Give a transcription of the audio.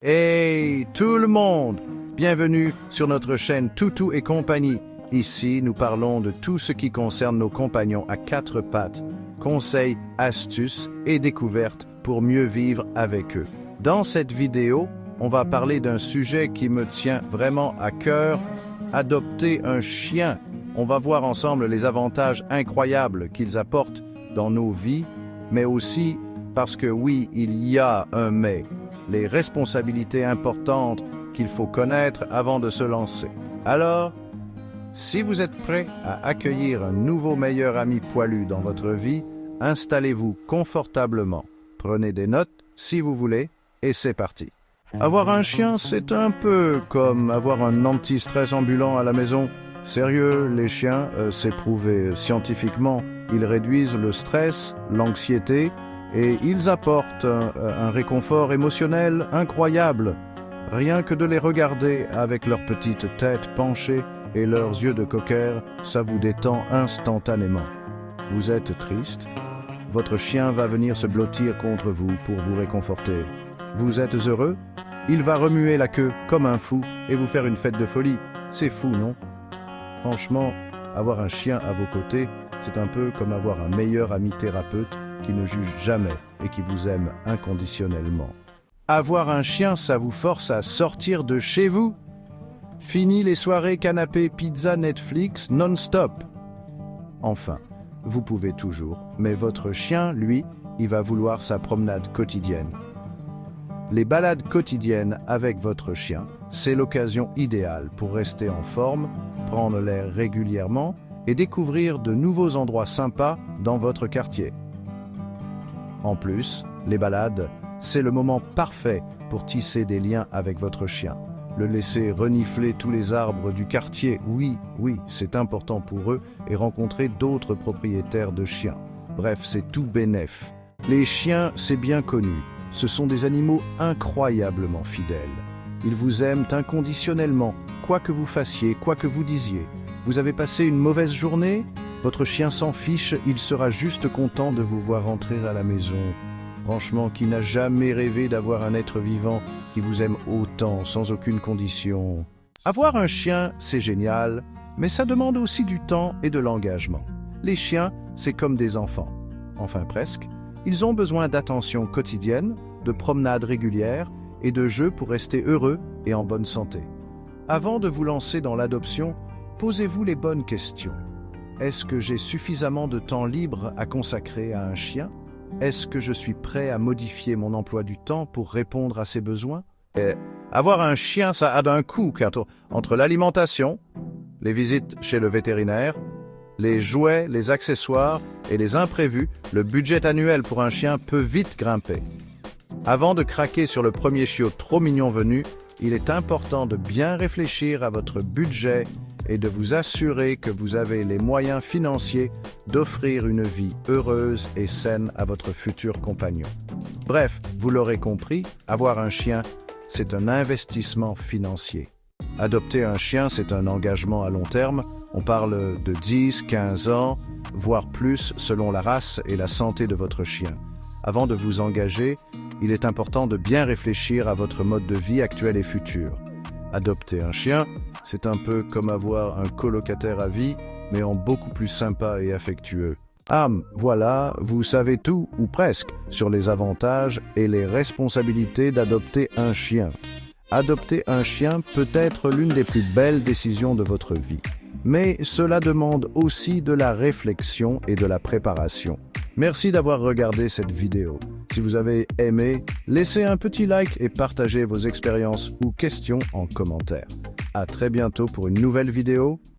Hey tout le monde! Bienvenue sur notre chaîne Toutou et compagnie. Ici, nous parlons de tout ce qui concerne nos compagnons à quatre pattes. Conseils, astuces et découvertes pour mieux vivre avec eux. Dans cette vidéo, on va parler d'un sujet qui me tient vraiment à cœur, adopter un chien. On va voir ensemble les avantages incroyables qu'ils apportent dans nos vies, mais aussi parce que oui, il y a un mais. Les responsabilités importantes qu'il faut connaître avant de se lancer. Alors, si vous êtes prêt à accueillir un nouveau meilleur ami poilu dans votre vie, installez-vous confortablement. Prenez des notes si vous voulez, et c'est parti. Avoir un chien, c'est un peu comme avoir un anti-stress ambulant à la maison. Sérieux, les chiens, c'est prouvé scientifiquement. Ils réduisent le stress, l'anxiété, et ils apportent un réconfort émotionnel incroyable. Rien que de les regarder avec leur petite tête penchée et leurs yeux de cocker, ça vous détend instantanément. Vous êtes triste? Votre chien va venir se blottir contre vous pour vous réconforter. Vous êtes heureux? Il va remuer la queue comme un fou et vous faire une fête de folie. C'est fou, non? Franchement, avoir un chien à vos côtés, c'est un peu comme avoir un meilleur ami thérapeute qui ne juge jamais et qui vous aime inconditionnellement. Avoir un chien, ça vous force à sortir de chez vous. Fini les soirées canapé, pizza, Netflix, non-stop. Enfin, vous pouvez toujours, mais votre chien, lui, il va vouloir sa promenade quotidienne. Les balades quotidiennes avec votre chien, c'est l'occasion idéale pour rester en forme, prendre l'air régulièrement et découvrir de nouveaux endroits sympas dans votre quartier. En plus, les balades, c'est le moment parfait pour tisser des liens avec votre chien. Le laisser renifler tous les arbres du quartier, oui, c'est important pour eux, et rencontrer d'autres propriétaires de chiens. Bref, c'est tout bénef. Les chiens, c'est bien connu, ce sont des animaux incroyablement fidèles. Ils vous aiment inconditionnellement, quoi que vous fassiez, quoi que vous disiez. Vous avez passé une mauvaise journée? Votre chien s'en fiche, il sera juste content de vous voir rentrer à la maison. Franchement, qui n'a jamais rêvé d'avoir un être vivant qui vous aime autant, sans aucune condition? Avoir un chien, c'est génial, mais ça demande aussi du temps et de l'engagement. Les chiens, c'est comme des enfants. Enfin presque. Ils ont besoin d'attention quotidienne, de promenades régulières et de jeux pour rester heureux et en bonne santé. Avant de vous lancer dans l'adoption, posez-vous les bonnes questions. Est-ce que j'ai suffisamment de temps libre à consacrer à un chien? Est-ce que je suis prêt à modifier mon emploi du temps pour répondre à ses besoins? Avoir un chien, ça a un coût, car entre l'alimentation, les visites chez le vétérinaire, les jouets, les accessoires et les imprévus, le budget annuel pour un chien peut vite grimper. Avant de craquer sur le premier chiot trop mignon venu, il est important de bien réfléchir à votre budget et de vous assurer que vous avez les moyens financiers d'offrir une vie heureuse et saine à votre futur compagnon. Bref, vous l'aurez compris, avoir un chien, c'est un investissement financier. Adopter un chien, c'est un engagement à long terme. On parle de 10, 15 ans, voire plus selon la race et la santé de votre chien. Avant de vous engager, il est important de bien réfléchir à votre mode de vie actuel et futur. Adopter un chien, c'est un peu comme avoir un colocataire à vie, mais en beaucoup plus sympa et affectueux. Voilà, vous savez tout, ou presque, sur les avantages et les responsabilités d'adopter un chien. Adopter un chien peut être l'une des plus belles décisions de votre vie. Mais cela demande aussi de la réflexion et de la préparation. Merci d'avoir regardé cette vidéo. Si vous avez aimé, laissez un petit like et partagez vos expériences ou questions en commentaire. À très bientôt pour une nouvelle vidéo.